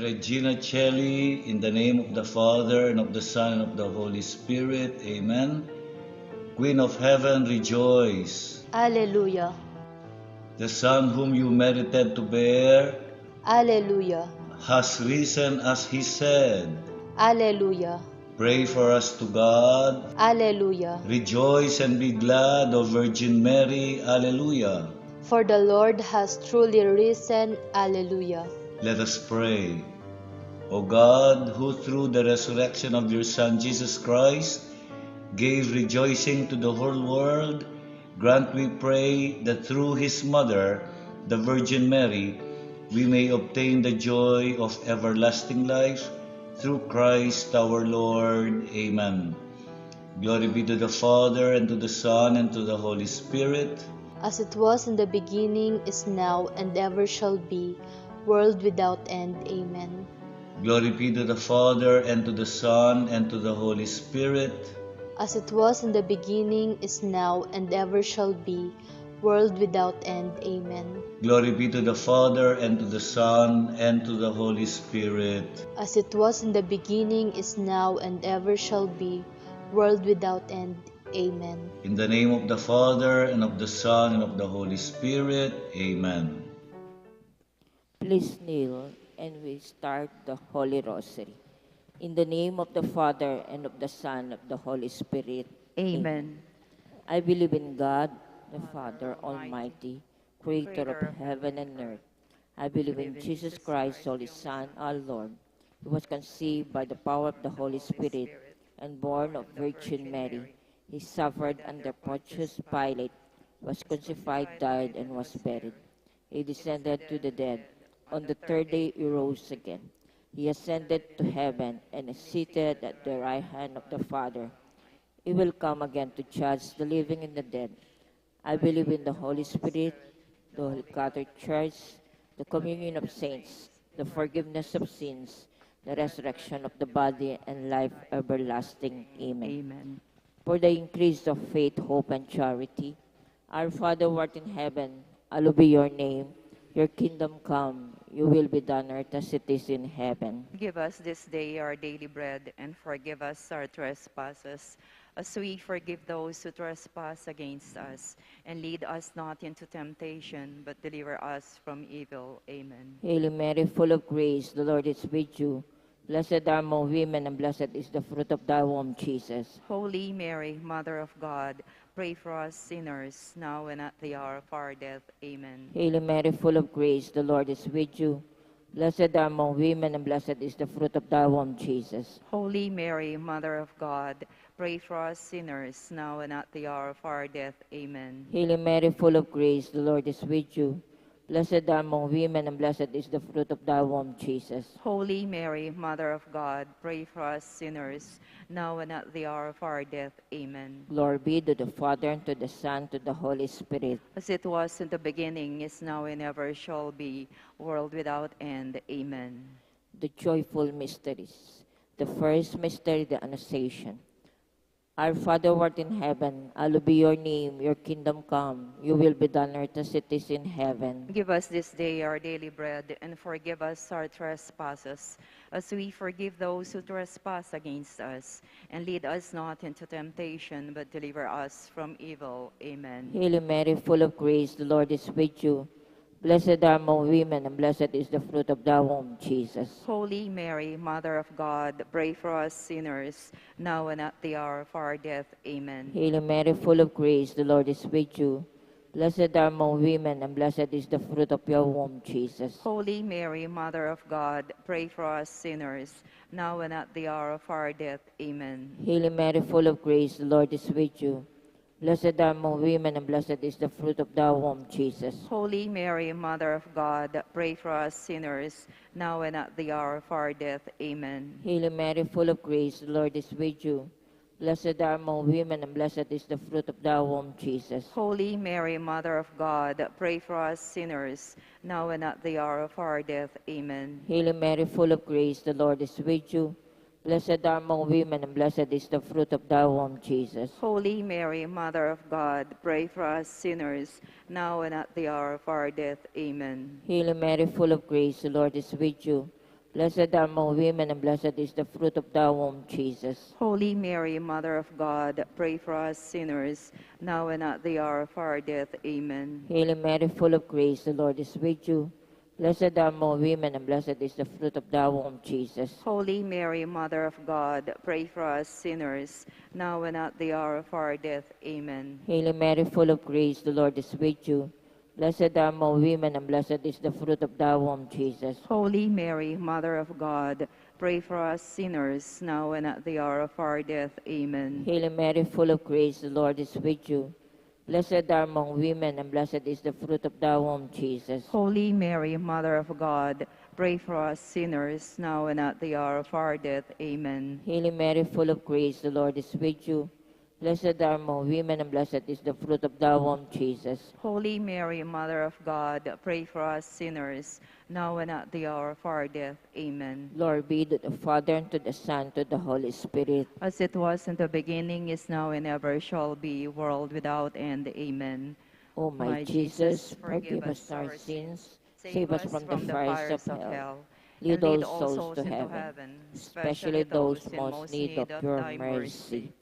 Regina Celli, in the name of the Father, and of the Son, and of the Holy Spirit. Amen. Queen of Heaven, rejoice. Alleluia. The Son whom you merited to bear Alleluia. has risen as he said. Alleluia. Pray for us to God. Alleluia. Rejoice and be glad, O Virgin Mary. Alleluia. For the Lord has truly risen. Alleluia. Let us pray. O God, who through the resurrection of your Son Jesus Christ gave rejoicing to the whole world, grant, we pray, that through his mother, the Virgin Mary, we may obtain the joy of everlasting life, through Christ our Lord. Amen. Glory be to the Father, and to the Son, and to the Holy Spirit. As it was in the beginning, is now, and ever shall be, world without end. Amen. Glory be to the Father, and to the Son, and to the Holy Spirit. As it was in the beginning, is now, and ever shall be, world without end. Amen. Glory be to the Father, and to the Son, and to the Holy Spirit. As it was in the beginning, is now, and ever shall be, world without end. Amen. In the name of the Father, and of the Son, and of the Holy Spirit. Amen. Please kneel and we start the Holy Rosary. In the name of the Father, and of the Son, and of the Holy Spirit. Amen. I believe in God, the Father Almighty, creator of heaven and earth. I believe in Jesus Christ, Holy Son, our Lord, who was conceived by the power of the Holy Spirit and born of Virgin Mary. He suffered under Pontius Pilate, was crucified, died, and was buried. He descended to the dead. On the third day he rose again. He ascended to heaven and is seated at the right hand of the Father. He will come again to judge the living and the dead. I believe in the Holy Spirit, the Holy Catholic Church, the communion of saints, the forgiveness of sins, the resurrection of the body, and life everlasting. Amen. Amen. For the increase of faith, hope, and charity, our Father who art in heaven, hallowed be your name. Your kingdom come, your will be done on earth as it is in heaven. Give us this day our daily bread, and forgive us our trespasses, as we forgive those who trespass against us. And lead us not into temptation, but deliver us from evil. Amen. Hail Mary, full of grace, the Lord is with you. Blessed are among women, and blessed is the fruit of thy womb, Jesus. Holy Mary, Mother of God, pray for us sinners, now and at the hour of our death. Amen. Hail Mary, full of grace, the Lord is with you. Blessed are among women, and blessed is the fruit of thy womb, Jesus. Holy Mary, Mother of God, pray for us sinners, now and at the hour of our death. Amen. Hail Mary, full of grace, the Lord is with you. Blessed are among women, and blessed is the fruit of thy womb, Jesus. Holy Mary, Mother of God, pray for us sinners, now and at the hour of our death. Amen. Glory be to the Father, and to the Son, to the Holy Spirit. As it was in the beginning, is now, and ever shall be, world without end. Amen. The joyful mysteries. The first mystery, the Annunciation. Our Father who art in heaven, hallowed be your name. Your kingdom come. Your will be done on earth as it is in heaven. Give us this day our daily bread, and forgive us our trespasses, as we forgive those who trespass against us. And lead us not into temptation, but deliver us from evil. Amen. Hail Mary, full of grace, the Lord is with you. Blessed are among women, and blessed is the fruit of thy womb, Jesus. Holy Mary, Mother of God, pray for us sinners, now and at the hour of our death. Amen. Hail Mary, full of grace, the Lord is with you. Blessed are among women, and blessed is the fruit of your womb, Jesus. Holy Mary, Mother of God, pray for us sinners, now and at the hour of our death. Amen. Hail Mary, full of grace, the Lord is with you. Blessed are among women, and blessed is the fruit of thy womb, Jesus. Holy Mary, Mother of God, pray for us sinners, now and at the hour of our death. Amen. Hail Mary, full of grace, the Lord is with you. Blessed are among women, and blessed is the fruit of thy womb, Jesus. Holy Mary, Mother of God, pray for us sinners, now and at the hour of our death. Amen. Hail Mary, full of grace, the Lord is with you. Blessed are among women, and blessed is the fruit of thy womb, Jesus. Holy Mary, Mother of God, pray for us sinners, now and at the hour of our death. Amen. Hail Mary, full of grace, the Lord is with you. Blessed are among women, and blessed is the fruit of thy womb, Jesus. Holy Mary, Mother of God, pray for us sinners, now and at the hour of our death. Amen. Hail Mary, full of grace, the Lord is with you. Blessed are among women, and blessed is the fruit of thy womb, Jesus. Holy Mary, Mother of God, pray for us sinners, now and at the hour of our death. Amen. Hail Mary, full of grace, the Lord is with you. Blessed are among women, and blessed is the fruit of thy womb, Jesus. Holy Mary, Mother of God, pray for us sinners, now and at the hour of our death. Amen. Hail Mary, full of grace, the Lord is with you. Blessed are among women, and blessed is the fruit of thy womb, Jesus. Holy Mary, Mother of God, pray for us sinners, now and at the hour of our death. Amen. Hail Mary, full of grace, the Lord is with you. Blessed are among women, and blessed is the fruit of thy womb, Jesus. Holy Mary, Mother of God, pray for us sinners, now and at the hour of our death. Amen. Glory be to the Father, and to the Son, and to the Holy Spirit. As it was in the beginning, is now, and ever shall be, world without end. Amen. O my Jesus, forgive us our sins, save us from the fires of hell. Lead all souls to heaven, especially those in most need of your mercy.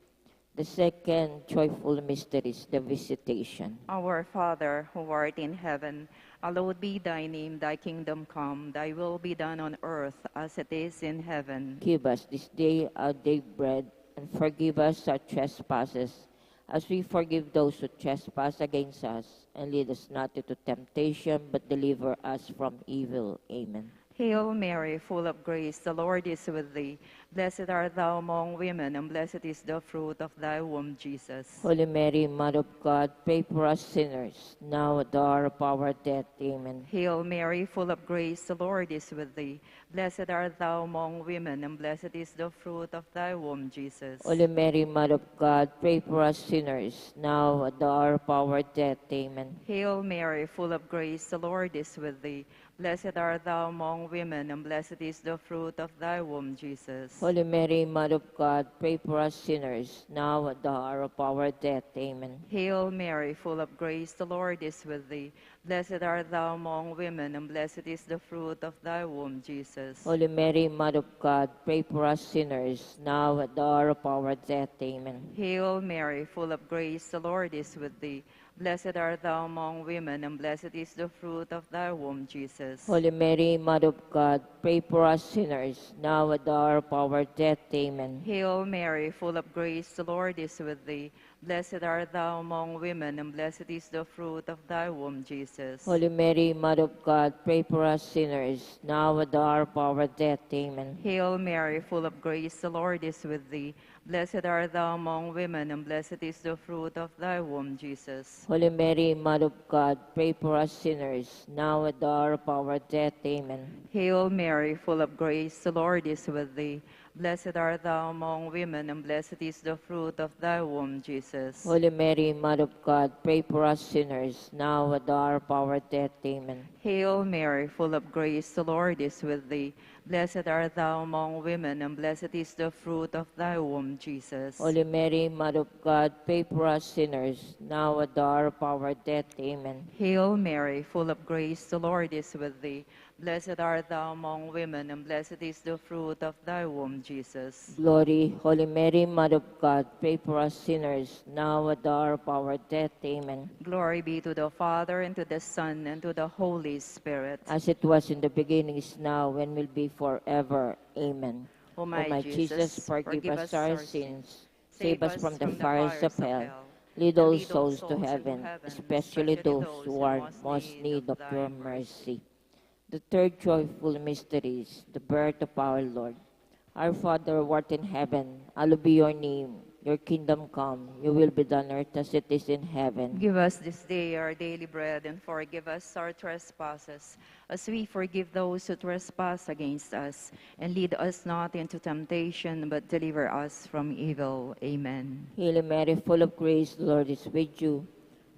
The second joyful mystery is the visitation. Our Father, who art in heaven, hallowed be thy name, thy kingdom come, thy will be done on earth as it is in heaven. Give us this day our daily bread, and forgive us our trespasses, as we forgive those who trespass against us. And lead us not into temptation, but deliver us from evil. Amen. Hail Mary, full of grace, the Lord is with thee. Blessed art thou among women, and blessed is the fruit of thy womb, Jesus. Holy Mary, Mother of God, pray for us sinners, now at the hour of our death. Amen. Hail Mary, full of grace, the Lord is with thee. Blessed art thou among women, and blessed is the fruit of thy womb, Jesus. Holy Mary, Mother of God, pray for us sinners, now at the hour of our death. Amen. Hail Mary, full of grace, the Lord is with thee. Blessed art thou among women, and blessed is the fruit of thy womb, Jesus. Holy Mary, Mother of God, pray for us sinners, now at the hour of our death. Amen. Hail Mary, full of grace, the Lord is with thee. Blessed art thou among women, and blessed is the fruit of thy womb, Jesus. Holy Mary, Mother of God, pray for us sinners, now at the hour of our death. Amen. Hail Mary, full of grace, the Lord is with thee. Blessed art thou among women, and blessed is the fruit of thy womb, Jesus. Holy Mary, Mother of God, pray for us sinners, now at the hour of our death. Amen. Hail Mary, full of grace, the Lord is with thee. Blessed art thou among women, and blessed is the fruit of thy womb, Jesus. Holy Mary, Mother of God, pray for us sinners, now at the hour of our death. Amen. Hail Mary, full of grace, the Lord is with thee. Blessed art thou among women, and blessed is the fruit of thy womb, Jesus. Holy Mary, Mother of God, pray for us sinners, now at the hour of our death. Amen. Hail Mary, full of grace, the Lord is with thee. Blessed art thou among women, and blessed is the fruit of thy womb, Jesus. Holy Mary, Mother of God, pray for us sinners, now at the hour of our death. Amen. Hail Mary, full of grace, the Lord is with thee. Blessed art thou among women, and blessed is the fruit of thy womb, Jesus. Holy Mary, Mother of God, pray for us sinners, now at the hour of our death. Amen. Hail Mary, full of grace, the Lord is with thee. Blessed art thou among women, and blessed is the fruit of thy womb, Jesus. Glory, Holy Mary, Mother of God, pray for us sinners, now at the hour of our death. Amen. Glory be to the Father, and to the Son, and to the Holy Spirit. As it was in the beginning, is now, and will be forever. Amen. O my Jesus, forgive us our sins, save us from the fires of hell. Lead Lead all souls to heaven, especially those who are in most need of your mercy. The third joyful mystery is the birth of our Lord. Our Father who art in heaven, hallowed be your name. Your kingdom come, your will be done on earth as it is in heaven. Give us this day our daily bread, and forgive us our trespasses, as we forgive those who trespass against us. And lead us not into temptation, but deliver us from evil. Amen. Hail Mary, full of grace, the Lord is with you.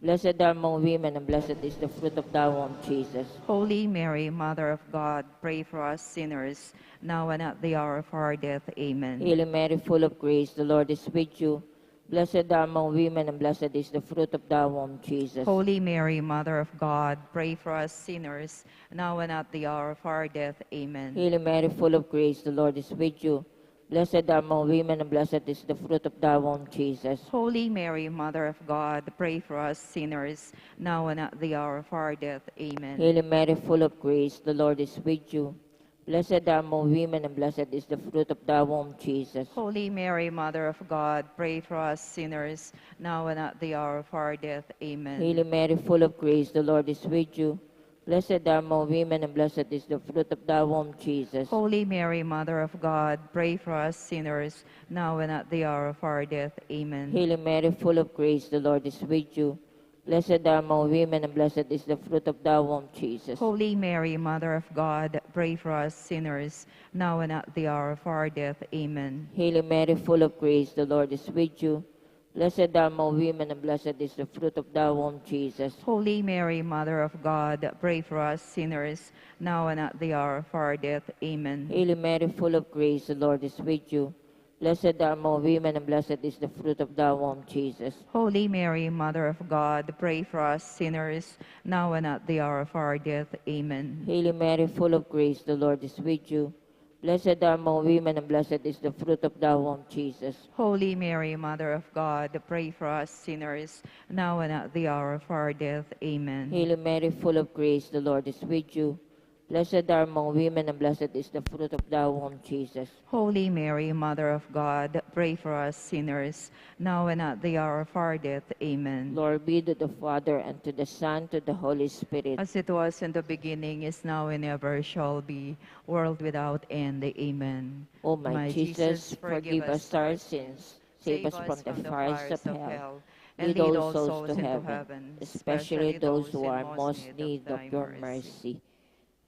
Blessed are among women, and blessed is the fruit of thy womb, Jesus. Holy Mary, Mother of God, pray for us sinners, now and at the hour of our death. Amen. Hail Mary, full of grace, the Lord is with you. Blessed are among women, and blessed is the fruit of thy womb, Jesus. Holy Mary, Mother of God, pray for us sinners, now and at the hour of our death. Amen. Hail Mary, full of grace, the Lord is with you. Blessed are among women, and blessed is the fruit of thy womb, Jesus. Holy Mary, Mother of God, pray for us sinners, now and at the hour of our death. Amen. Hail Mary, full of grace, the Lord is with you. Blessed are among women, and blessed is the fruit of thy womb, Jesus. Holy Mary, Mother of God, pray for us sinners, now and at the hour of our death. Amen. Hail Mary, full of grace, the Lord is with you. Blessed are among women, and blessed is the fruit of thy womb, Jesus. Holy Mary, Mother of God, pray for us sinners, now and at the hour of our death. Amen. Hail Mary, full of grace, the Lord is with you. Blessed are among women, and blessed is the fruit of thy womb, Jesus. Holy Mary, Mother of God, pray for us sinners, now and at the hour of our death. Amen. Hail Mary, full of grace, the Lord is with you. Blessed are among women, and blessed is the fruit of thy womb, Jesus. Holy Mary, Mother of God, pray for us sinners, now and at the hour of our death. Amen. Hail Mary, full of grace, the Lord is with you. Blessed are among women, and blessed is the fruit of thy womb, Jesus. Holy Mary, Mother of God, pray for us sinners, now and at the hour of our death. Amen. Hail Mary, full of grace, the Lord is with you. Blessed are among women, and blessed is the fruit of thy womb, Jesus. Holy Mary, Mother of God, pray for us sinners, now and at the hour of our death. Amen. Hail Mary, full of grace, the Lord is with you. Blessed are among women, and blessed is the fruit of thy womb, Jesus. Holy Mary, Mother of God, pray for us sinners, now and at the hour of our death. Amen. Glory be to the Father, and to the Son, to the Holy Spirit. As it was in the beginning, is now, and ever shall be, world without end. Amen. O my Jesus, forgive us our sins, save us from the fires of hell, and lead all souls to heaven, especially those who are most in need of your mercy.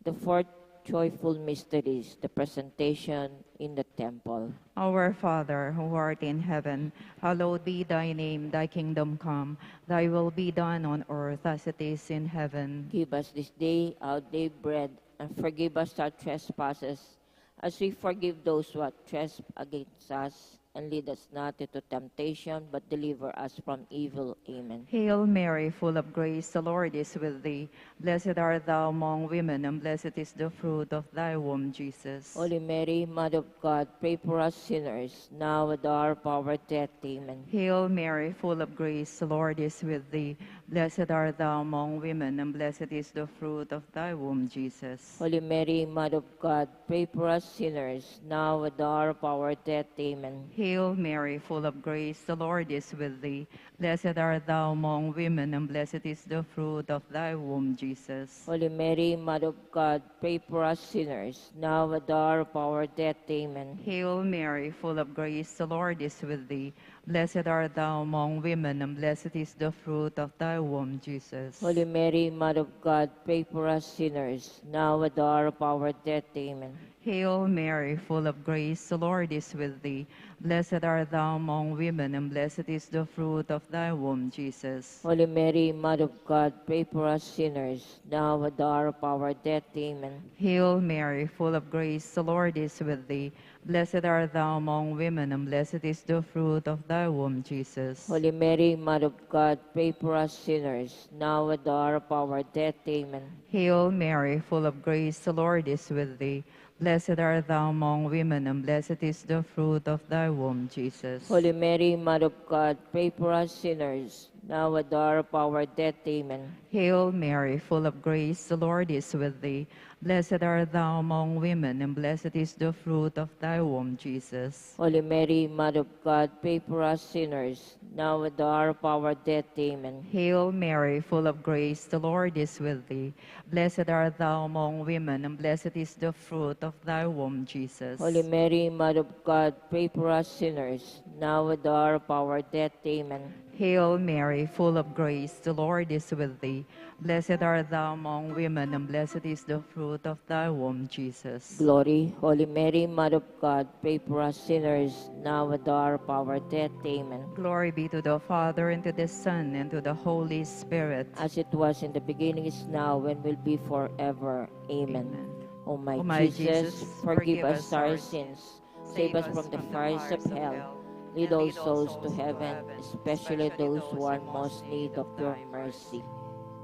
The fourth joyful mystery is the presentation in the temple. Our Father, who art in heaven, hallowed be thy name, thy kingdom come, thy will be done on earth as it is in heaven. Give us this day our daily bread, and forgive us our trespasses, as we forgive those who have trespassed against us. And lead us not into temptation, but deliver us from evil. Amen. Hail Mary, full of grace, the Lord is with thee. Blessed art thou among women, and blessed is the fruit of thy womb, Jesus. Holy Mary, Mother of God, pray for us sinners, now at the hour of our death. Amen. Hail Mary, full of grace, the Lord is with thee. Blessed art thou among women, and blessed is the fruit of thy womb, Jesus. Holy Mary, Mother of God, pray for us sinners, now at the hour of our death. Amen. Hail Mary, full of grace, the Lord is with thee. Blessed art thou among women, and blessed is the fruit of thy womb, Jesus. Holy Mary, Mother of God, pray for us sinners, now at the hour of our death. Amen. Hail Mary, full of grace, the Lord is with thee. Blessed art thou among women, and blessed is the fruit of thy womb, Jesus. Holy Mary, Mother of God, pray for us sinners, now at the hour of our death. Amen. Hail Mary, full of grace, the Lord is with thee. Blessed art thou among women, and blessed is the fruit of thy womb, Jesus. Holy Mary, Mother of God, pray for us sinners, now at the hour of our death. Amen. Hail Mary, full of grace, the Lord is with thee. Blessed art thou among women, and blessed is the fruit of thy womb, Jesus. Holy Mary, Mother of God, pray for us sinners, now at the hour of our death. Amen. Hail Mary, full of grace, the Lord is with thee. Blessed art thou among women, and blessed is the fruit of thy womb, Jesus. Holy Mary, Mother of God, pray for us sinners, now at the hour of our death. Amen. Hail Mary, full of grace, the Lord is with thee. Blessed art thou among women, and blessed is the fruit of thy womb, Jesus. Holy Mary, Mother of God, pray for us sinners, now at the hour of our death. Amen. Hail Mary, full of grace, the Lord is with thee. Blessed art thou among women, and blessed is the fruit of thy womb, Jesus. Holy Mary, Mother of God, pray for us sinners, now at the hour of our death. Amen. Hail Mary, full of grace, the Lord is with thee. Blessed art thou among women, and blessed is the fruit of thy womb, Jesus. Glory, Holy Mary, Mother of God, pray for us sinners, now at the hour of our death. Amen. Glory be to the Father, and to the Son, and to the Holy Spirit. As it was in the beginning, is now, and will be forever. Amen. O my, O my Jesus, forgive us our sins, save us from the fires of hell, Lead all souls to heaven, especially those who are in most need of your mercy.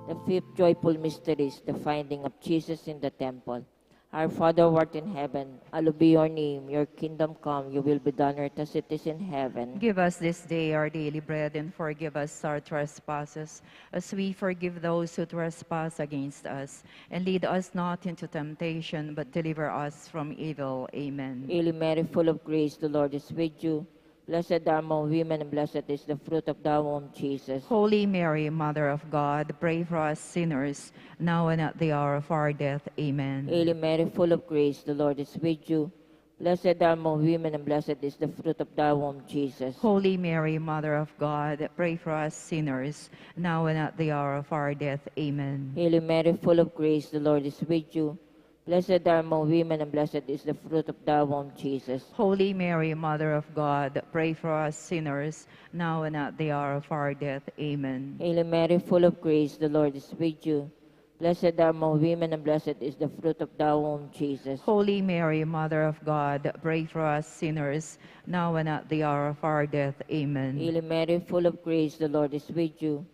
The fifth joyful mystery is the finding of Jesus in the temple. Our Father who art in heaven, hallowed be your name. Your kingdom come, your will be done on earth as it is in heaven. Give us this day our daily bread, and forgive us our trespasses, as we forgive those who trespass against us. And lead us not into temptation, but deliver us from evil. Amen. Hail Mary, full of grace, the Lord is with you. Blessed are among women, and blessed is the fruit of thy womb, Jesus. Holy Mary, Mother of God, pray for us sinners, now and at the hour of our death. Amen. Hail Mary, full of grace, the Lord is with you. Blessed are among women, and blessed is the fruit of thy womb, Jesus. Holy Mary, Mother of God, pray for us sinners, now and at the hour of our death. Amen. Hail Mary, full of grace, the Lord is with you. Blessed are among women, and blessed is the fruit of thy womb, Jesus. Holy Mary, Mother of God, pray for us sinners, now and at the hour of our death. Amen. Hail Mary, full of grace, the Lord is with you. Blessed are among women, and blessed is the fruit of thy womb, Jesus. Holy Mary, Mother of God, pray for us sinners, now and at the hour of our death. Amen. Hail Mary, full of grace, the Lord is with you.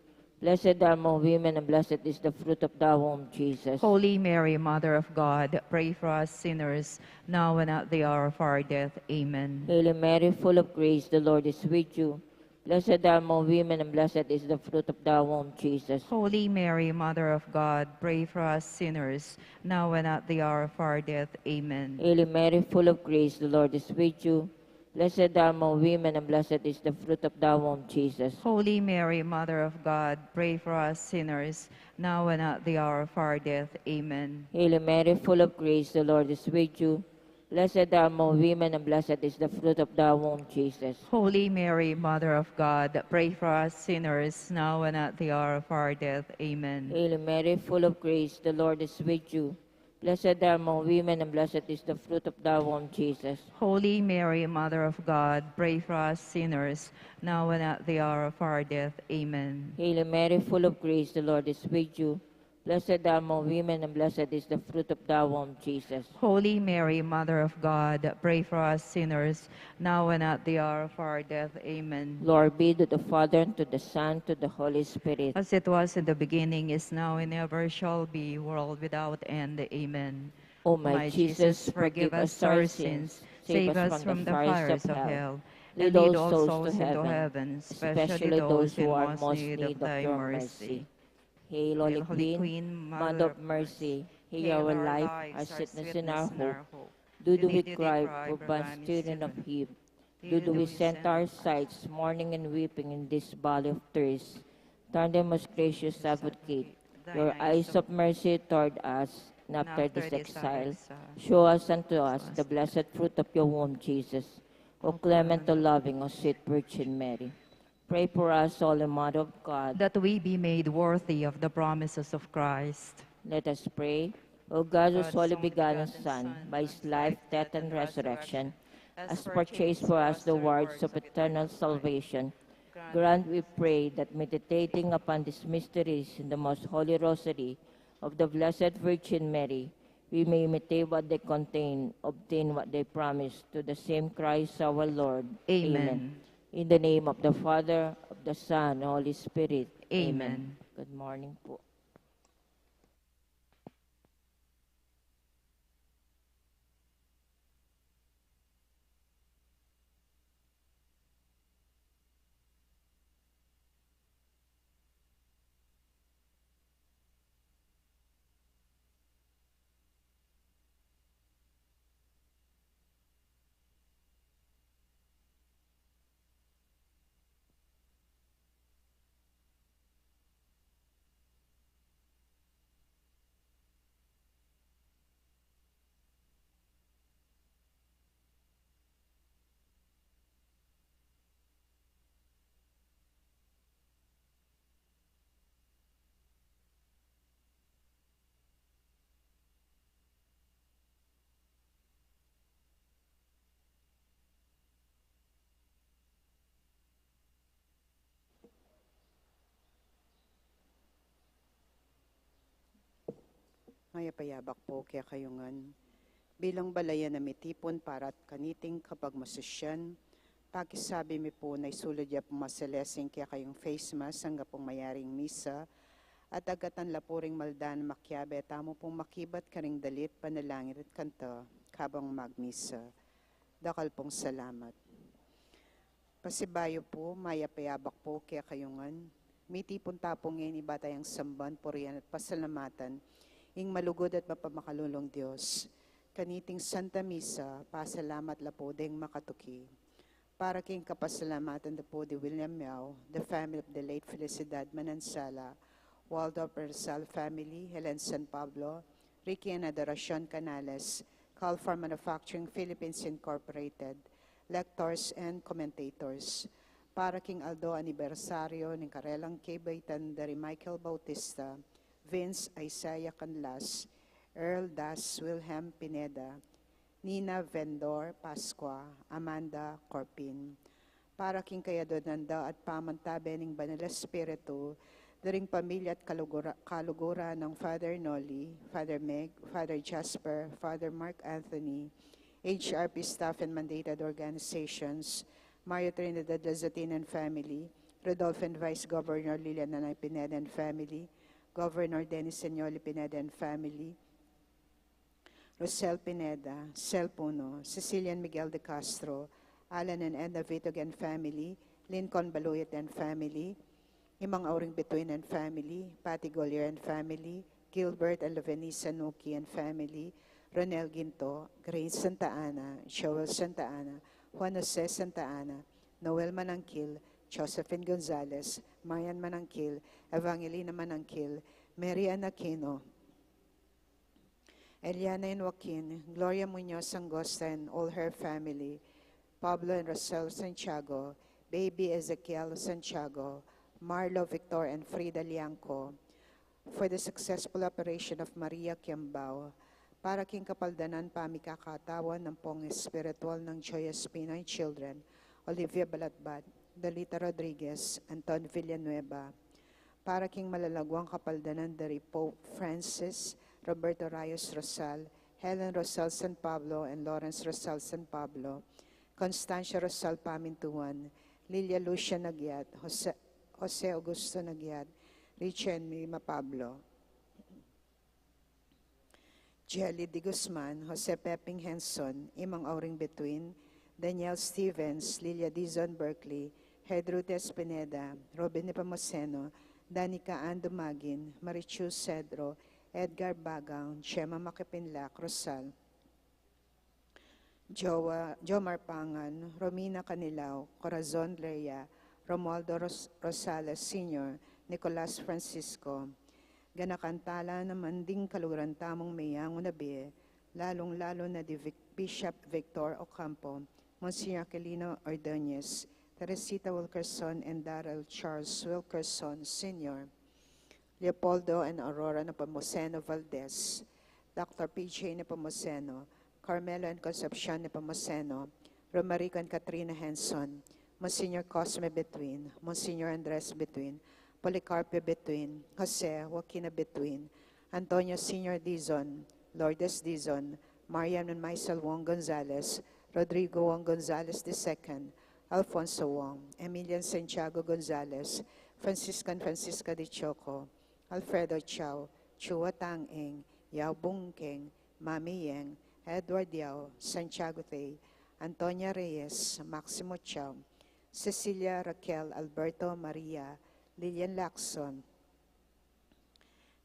Blessed are among women, and blessed is the fruit of thy womb, Jesus. Holy Mary, Mother of God, pray for us sinners, now and at the hour of our death. Amen. Hail Mary, full of grace, the Lord is with you. Blessed are among women, and blessed is the fruit of thy womb, Jesus. Holy Mary, Mother of God, pray for us sinners, now and at the hour of our death. Amen. Hail Mary, full of grace, the Lord is with you. Blessed are among women, and blessed is the fruit of thy womb, Jesus. Holy Mary, Mother of God, pray for us sinners, now and at the hour of our death. Amen. Hail Mary, full of grace, the Lord is with you. Blessed are among women, and blessed is the fruit of thy womb, Jesus. Holy Mary, Mother of God, pray for us sinners, now and at the hour of our death. Amen. Hail Mary, full of grace, the Lord is with you. Blessed are among women, and blessed is the fruit of thy womb, Jesus. Holy Mary, Mother of God, pray for us sinners, now and at the hour of our death. Amen. Hail Mary, full of grace, the Lord is with you. Blessed are among women, and blessed is the fruit of thy womb, Jesus. Holy Mary, Mother of God, pray for us sinners, now and at the hour of our death. Amen. Glory be to the Father, and to the Son, and to the Holy Spirit. As it was in the beginning, is now, and ever shall be, world without end. Amen. O my Jesus, forgive us our sins, save us from the fires of hell, and lead all souls into heaven, especially those who are most in need of thy mercy. Hail, Holy Queen, Mother of Mercy, hail our life, our sweetness, and our hope. Do we cry for bonds children of Eve? Do we send our sighs, mourning and weeping in this valley of tears? Turn them, most gracious Advocate, your eyes of mercy toward us, and after this exile, show us unto us the blessed fruit of your womb, Jesus. O clement, O loving, O sweet Virgin Mary. Pray for us, Holy Mother of God, that we be made worthy of the promises of Christ. Let us pray. O God, whose only begotten Son, by his life, death, and resurrection, has purchased for us the words of eternal salvation, grant, we pray, that meditating upon these mysteries in the most holy rosary of the Blessed Virgin Mary, we may imitate what they contain, obtain what they promise, to the same Christ our Lord. Amen. In the name of the Father, of the Son, and Holy Spirit. Amen. Good morning po. Mayapayabak po kaya kayungan. Bilang balayan na mitipon para at kaniting kapag masusyan, Pakisabi mi po na isulod ya po maselesing kaya kayong face mask hanggang pong mayaring misa at agatan lapuring maldan makyabe tamo pong makibat karing dalit panalangin at kanta kabang magmisa. Dakal pong salamat. Pasibayo po, mayapayabak po kaya kayungan. Miti pong tapong ngayon ibatay ang samban, purihan at pasalamatan, ing malugod at mapamakalulong Diyos. Kaniting Santa Misa, pasalamat la po ding makatuki. Para king kapasalamatan na po di William Miao, the family of the late Felicidad Manansala, Waldo Persal family, Helen San Pablo, Ricky and Adoracion Canales, Calfar Manufacturing Philippines Incorporated, lectors and commentators. Para king Aldo anibersaryo ng Karelang Kebaitan dari Michael Bautista, Vince Isaiah Canlas, Earl Das Wilhelm Pineda, Nina Vendor Pasqua, Amanda Corpin. Para king kayadonanda at pamantabe ng Banal Espiritu, daring pamilya at kalugura ng Father Noli, Father Meg, Father Jasper, Father Mark Anthony, HRP staff and mandated organizations, Mario Trinidad Lazatin and family, Rodolph and Vice Governor Lilian Nanay Pineda and family, Governor Dennis Senyoli Pineda and family, Rosel Pineda, Sel Puno, Cecilian Miguel de Castro, Alan and Edna Vitog and family, Lincoln Baluyat and family, Imang Auring Bituin and family, Patty Gollier and family, Gilbert and Lovenisa Nuki and family, Ronel Ginto, Grace Santa Ana, Joel Santa Ana, Juan Jose Santa Ana, Noel Manangkil, Josephine Gonzalez, Marian Manangkil, Evangelina Manangkil, Mary Ann Aquino, Eliana and Joaquin, Gloria Muñoz Angosta and all her family, Pablo and Rosel Santiago, baby Ezekiel Santiago, Marlo Victor and Frida Lianco, for the successful operation of Maria Kiambao, para king kapaldanan pamikakatawan ng pong espiritual ng Joyous Pinoy Children, Olivia Balatbat, Dalita Rodriguez, Anton Villanueva, para king malalagwang kapaldanan dari Pope Francis, Roberto Rayos Rosal, Helen Rosal San Pablo and Lawrence Rosal San Pablo, Constancia Rosal Pamintuan, Lilia Lucia Nagyat, Jose Augusto Nagyat, Richen Mima Pablo, Jelly Di Guzman, Jose Peping Henson, Imang Auring Between, Daniel Stevens, Lilia Dizon Berkeley, Hedrutes Pineda, Robin Nepomuceno, Danica Andumagin, Marichu Cedro, Edgar Bagang, Shema Makipinlac, Rosal, Jomar Pangan, Romina Canilao, Corazon Leia, Romualdo Rosales Sr., Nicolas Francisco, ganakantala naman ding kaluran tamong mayang unabi, lalong-lalo na di Bishop Victor Ocampo, Monsignor Aquilino Ordonez, Teresita Wilkerson and Darrell Charles Wilkerson Sr., Leopoldo and Aurora Nepomuceno Valdez, Dr. P.J. Nepomuceno, Carmelo and Concepcion Nepomuceno, Romarico and Katrina Henson, Monsignor Cosme Between, Monsignor Andres Between, Policarpio Between, Jose Joaquina Between, Antonio Sr. Dizon, Lourdes Dizon, Mariam and Maisel Wong Gonzalez, Rodrigo Wong Gonzalez II, Alfonso Wong, Emilian Santiago Gonzalez, Franciscan Francisca de Choco, Alfredo Chao, Chua Tang Eng, Yao Bungkeng, Mami Yeng, Edward Yao, Santiago Tay, Antonia Reyes, Maximo Chao, Cecilia Raquel Alberto Maria, Lilian Lacson,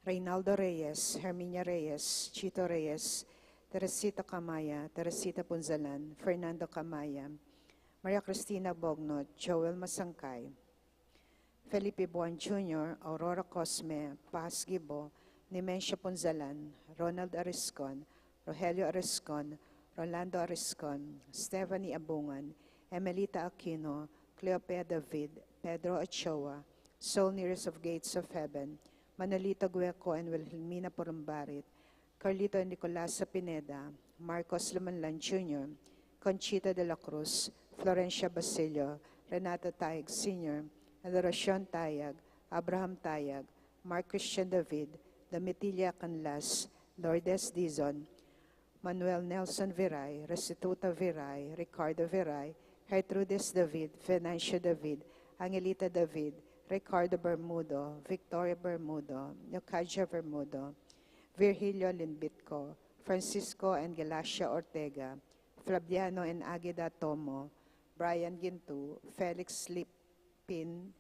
Reynaldo Reyes, Herminia Reyes, Chito Reyes, Teresita Camaya, Teresita Punzalan, Fernando Camaya, Maria Cristina Bognot, Joel Masangkay, Felipe Buan Jr., Aurora Cosme, Paz Gibo, Nemesio Punzalan, Ronald Ariscon, Rogelio Ariscon, Rolando Ariscon, Stephanie Abungan, Emelita Aquino, Cleopea David, Pedro Ochoa, Soul Nearest of Gates of Heaven, Manolito Gueco and Wilhelmina Porumbarit, Carlito Nicolasa Pineda, Marcos Lumanlan Jr., Conchita de la Cruz, Florencia Basilio, Renato Tayag Sr., Adoracion Tayag, Abraham Tayag, Mark Christian David, Domitilla Canlas, Lourdes Dizon, Manuel Nelson Viray, Restituta Viray, Ricardo Viray, Gertrudis David, Venancio David, Angelita David, Ricardo Bermudo, Victoria Bermudo, Leocadia Bermudo, Virgilio Linbitco, Francisco and Galacia Ortega, Flaviano and Agueda Tomo, Brian Gintu, Felix Lipin,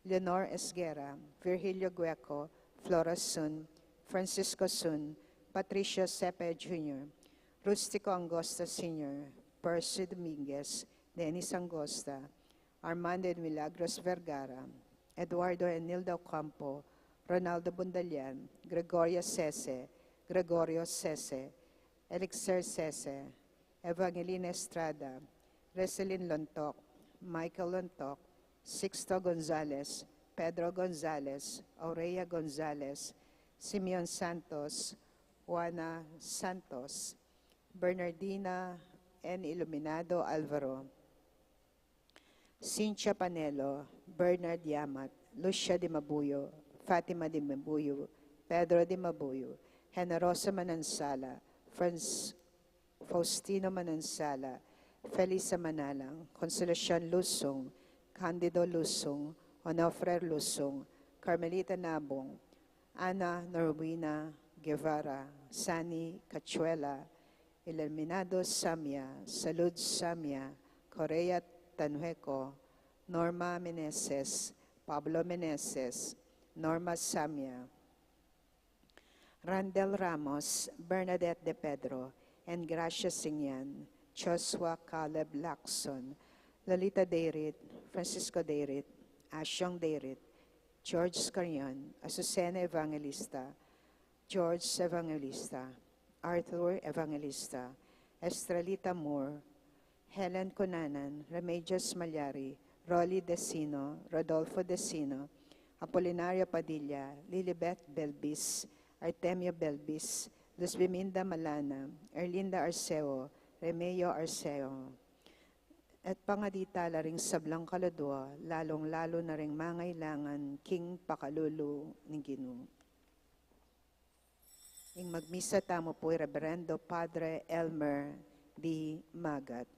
Leonor Esguera, Virgilio Gueco, Flora Sun, Francisco Sun, Patricia Sepe Jr., Rustico Angosta Sr., Percy Dominguez, Dennis Angosta, Armando and Milagros Vergara, Eduardo and Nilda Ocampo, Ronaldo Bundalian, Gregoria Sese, Gregorio Sese, Elixir Sese, Evangelina Estrada, Reselin Lontoc, Michael Lontoc, Sixto Gonzalez, Pedro Gonzalez, Aurea Gonzalez, Simeon Santos, Juana Santos, Bernardina N. Iluminado Alvaro, Cynthia Panelo, Bernard Yamat, Lucia de Mabuyo, Fatima de Mabuyo, Pedro de Mabuyo, Generosa Manansala, Faustino Manansala, Felisa Manalang, Consolacion Lusong, Candido Lusong, Onofre Lusong, Carmelita Nabong, Ana Norwina Guevara, Sani Cachuela, Iluminado Samia, Salud Samia, Correa Tanhueco, Norma Meneses, Pablo Meneses, Norma Samia, Randel Ramos, Bernadette De Pedro, and Gracia Singyan, Joshua Caleb Lacson, Lolita Deirit, Francisco Deirit, Asyong Deirit, George Scarion, Azucena Evangelista, George Evangelista, Arthur Evangelista, Estrelita Moore, Helen Conanan, Remedios Malyari, Rolly Decino, Rodolfo Decino, Apolinario Padilla, Lilibet Belbis, Artemio Belbis, Luz Biminda Malana, Erlinda Arceo, Remeo Arceo. At pangaditala ring sablang kaludwa, lalong-lalo na ring mangailangan king pakalulu ni Ginoo. Ing magmisa tamo po Reverendo Padre Elmer D. Magat.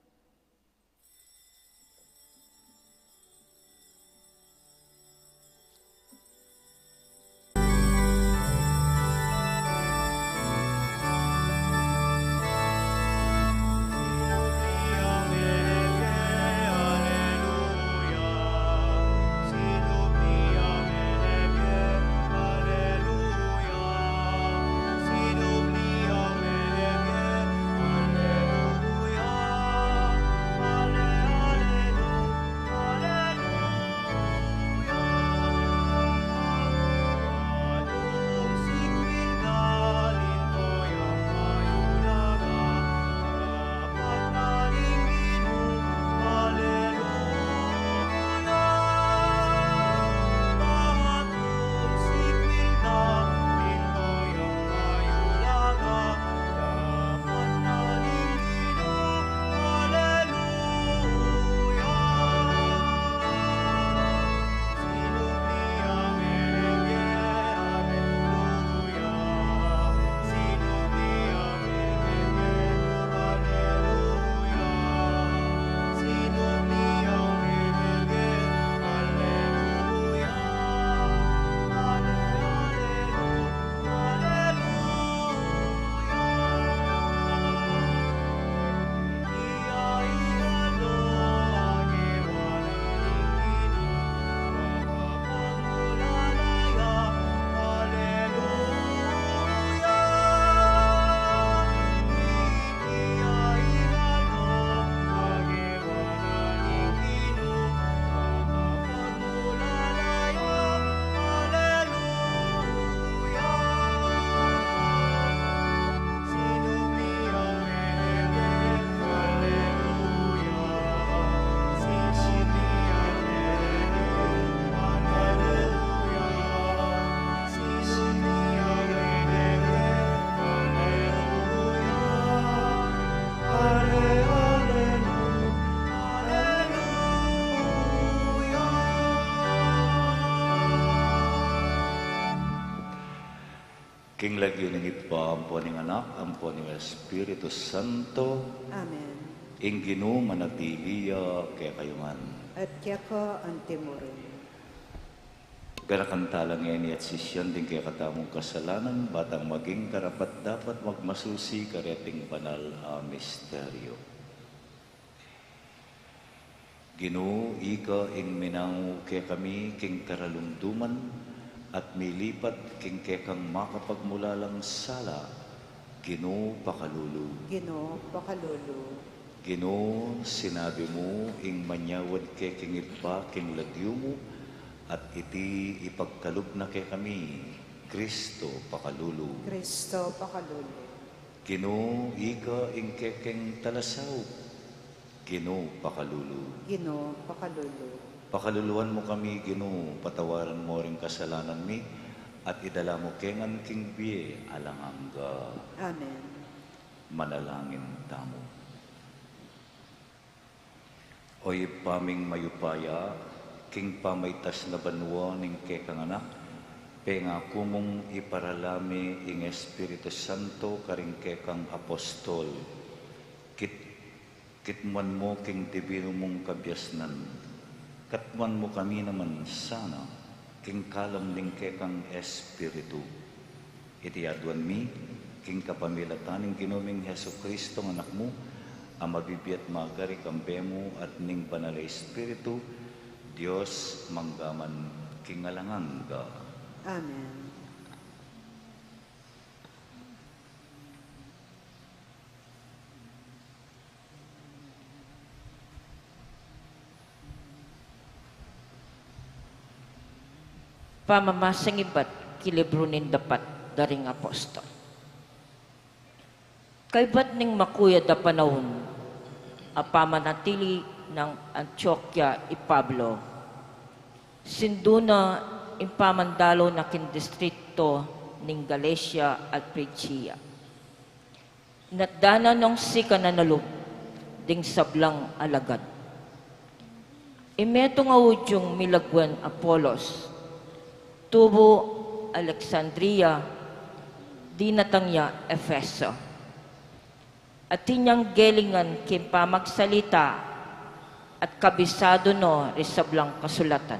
King lagi ng ito, ampo ng anak, ampo ng Espiritu Santo. Amen. ing Ginoo manatiliya kaya kayungan. At kaya ka antimurin. Garakantalang yan at sisyan din kaya katamong kasalanan, batang maging karapat dapat magmasusi kareting banal a misteryo. Ginoo, ika ing minangu kaya kami king karalumduman at milipat king kaya kang makapagmulalang sala. Ginoo, pakalulu. Ginoo, pakalulu. Ginoo, sinabi mo ing manyawad kay king iba king ladyo mo, at iti ipagkalub na kay kami, Kristo pakalulu. Kristo, pakalulu. Ginoo, ika ing kekeng talasaw. Ginoo, pakalulu. Ginoo, pakalulu. Pakaluluan mo kami, Ginoo, patawaran mo ring kasalanan mi, at idala mo kengan king biye alangangga. Amen. Manalangin tamo. Oy paming mayupaya, king pamaytas na banwa ning kekang anak, penga kumong iparalami ing Espiritu Santo karing kekang apostol. Kitman mo king divino mong kabyasnan, katman mo kami naman sana, king kalam ning kekang Espiritu. Itiadwan mi, king kapamilatan ning Ginoong Hesus Kristo ng anak mo, ang mabibiyat magari kambemo at ning banal Espiritu, Diyos manggaman kingalanganga. Amen. Pamamasang iba't kilibrunin dapat daring apostol. Kaibat ning makuya da panahon, apamanatili ng Antioquia i Pablo, sinduna impamandalo na kindistrito ning Galacia at Phrygia. Natdana nung sika na nalub, ding sablang alagad. Imeto nga udyong milagwan Apolos, tubo Alexandria, di natangya Efeso. At tinyang gelingan kimpa magsalita at kabisado no risablang kasulatan.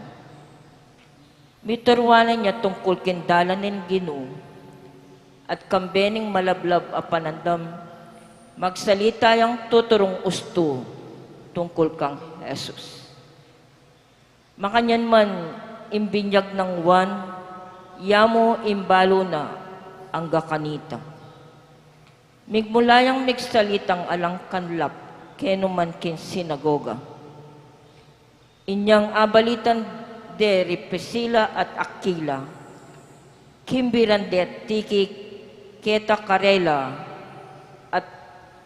Miturwanan niya tungkol kindalan nin Ginoo at kambening malablab a panandam magsalita yang tuturong usto tungkol kang Jesus. Makanyan man imbinyag ng wan, yamo imbalo na ang gakanita. Migmulayang migsalitang alang kanlap, kenuman kin sinagoga. Inyang abalitan de Priscilla at Aquila, kimbiran de tiki keta karela, at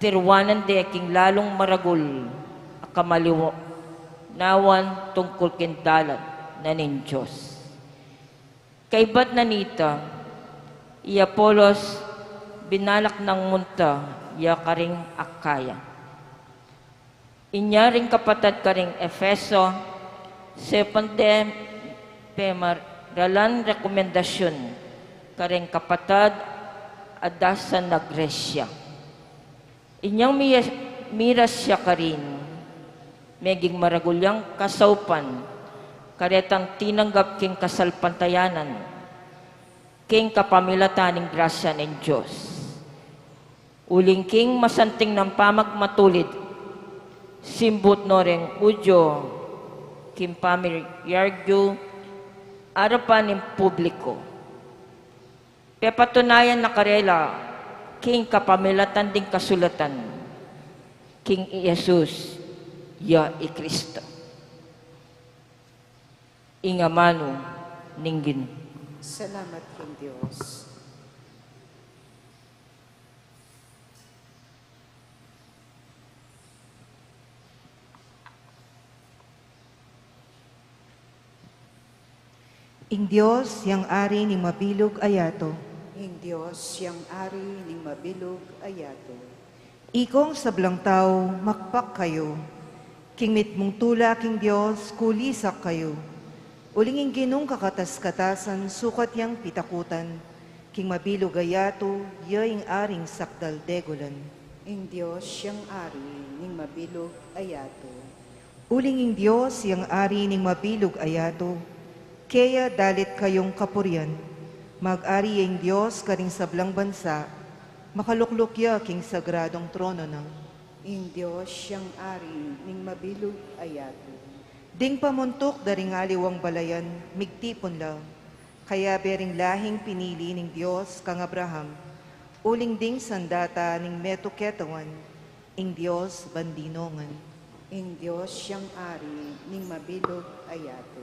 tirwanan de king lalong maragul, akamaliwo, nawan tungkol kindalan na nin Diyos. Kaibat na nita, i Apolos, binalak ng munta, ya karing Akaya. Inyaring kapatad karing Efeso, sepande pemaralan rekomendasyon karing kapatad adasan na Gresya. Inyang miras siya karin, meging maragulyang kasaupan, karetang tinanggap king kasalpantayanan, king kapamilataning grasya ng Diyos. Uling king masanting ng pamagmatulid, simbut noreng udyo, king pamilyargyo, arapan ng publiko. Pepatunayan na karela, king kapamilatan ding kasulatan, king Jesus, ya i Kristo. Ingamano ninggin. Salamat king Diyos. Ing Diyos, yang ari ni mabilog ayato, Ing Diyos, yang ari ning mabilog ayato. ikong sablang tao, makpak kayo. King mitmong tula, king Diyos, kulisak kayo. Ulinging ginong kakatas-katasan, sukat yang pitakutan. King mabilog ayato, yaing aring sakdal degulan. Ing Diyos siyang ari ning mabilog ayato. Uling ing Diyos yang ari ning mabilog ayato, kaya dalit kayong kapurian. Mag-ari ing Diyos karing sablang bansa, makaluklukya king sagradong trono na. Ing Diyos siyang ari ning mabilog ayato. Ding pamuntok daring aliwang balayan, migtipon lang. Kaya bering lahing pinili ning Diyos kang Abraham, uling ding sandata ning metuketawan, ing Diyos bandinongan. Ing Diyos siyang ari ning mabilog ayato.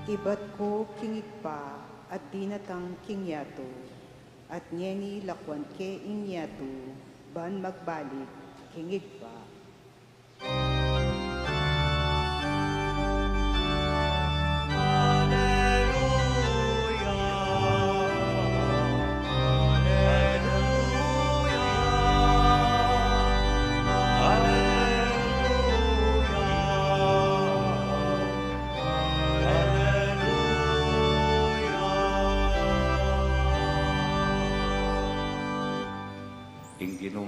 Ibat ko kingigpa at dinatang kingyato, at nyeni lakwan ke ingyato, ban magbalik kingigpa.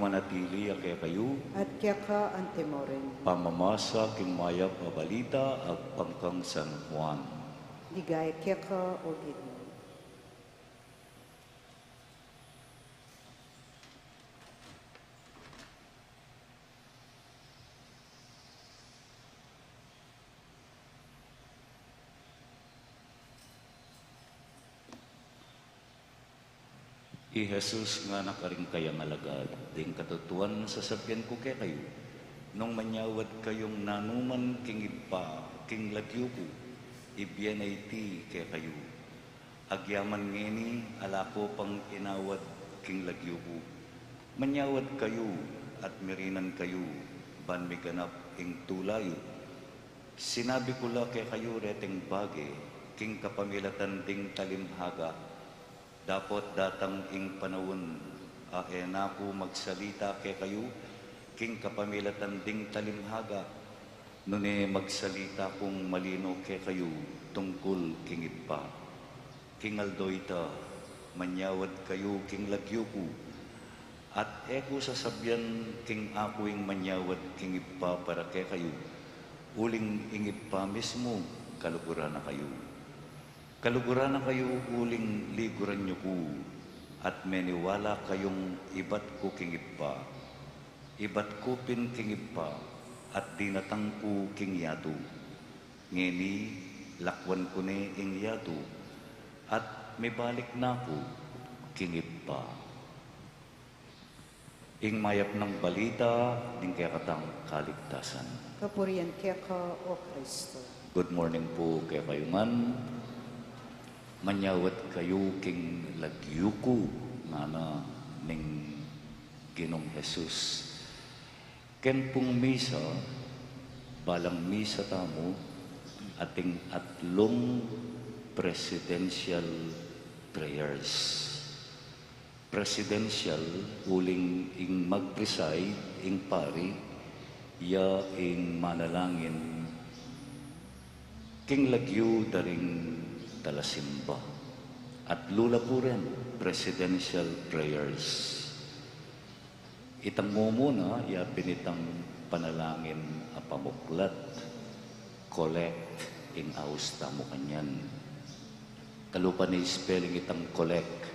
Manatili kaya kayo, At kaya ka ang temoren, pamamasa king mayap nga balita ag pangkang San Juan. ligay kaya ka o gito. I Jesus nga nakaring kayang alagad, ding katutuan sa sabyan ko kay kayo, nung manyawad kayong nanuman king ipa, king lagyo ko, ibyan ay ti kay kayo. Agyaman ngeni, alako pang inawad king lagyo ko. Manyawad kayo at mirinan kayo, ban may ganap ing tulayo. Sinabi ko la kay kayo reteng bage, king kapamilatan ding talimhaga, dapat datang ing panawon, na ko magsalita kay kayo, king kapamilatan ding talimhaga, nune magsalita kong malino kay kayo, tungkol king ipa. King aldoita, manyawad kayo king lagyo ko, at eko sasabyan king ako ing manyawad king ipa para kay kayo, uling ing ipa mismo, kaluguran na kayo. Kaluguran na kayo uling liguran nyo ko, at meniwala kayong ibat ko king ipa. Ibat ko pin king ipa, at dinatang ko king yato. Ngeni, lakwan ko ni ing yato, at may balik na ko king ipa. Ing mayap ng balita, ing kaya katang kaligtasan. Kapurian kaya ka o Kristo. Good morning po kaya kayo man. Manyawat kayo king lagyuko nga na ning Ginong Jesus. Ken pong misa, balang misa tamo, ating atlong presidential prayers. Presidential, uling ing mag-preside, ing pari, ya ing manalangin, king lagyo daring talasimba. At lula po rin, presidential prayers. Itang mo muna, yapin itang panalangin apamuklat, collect, in austa mo kanyan. Kalupa ni spelling itang collect.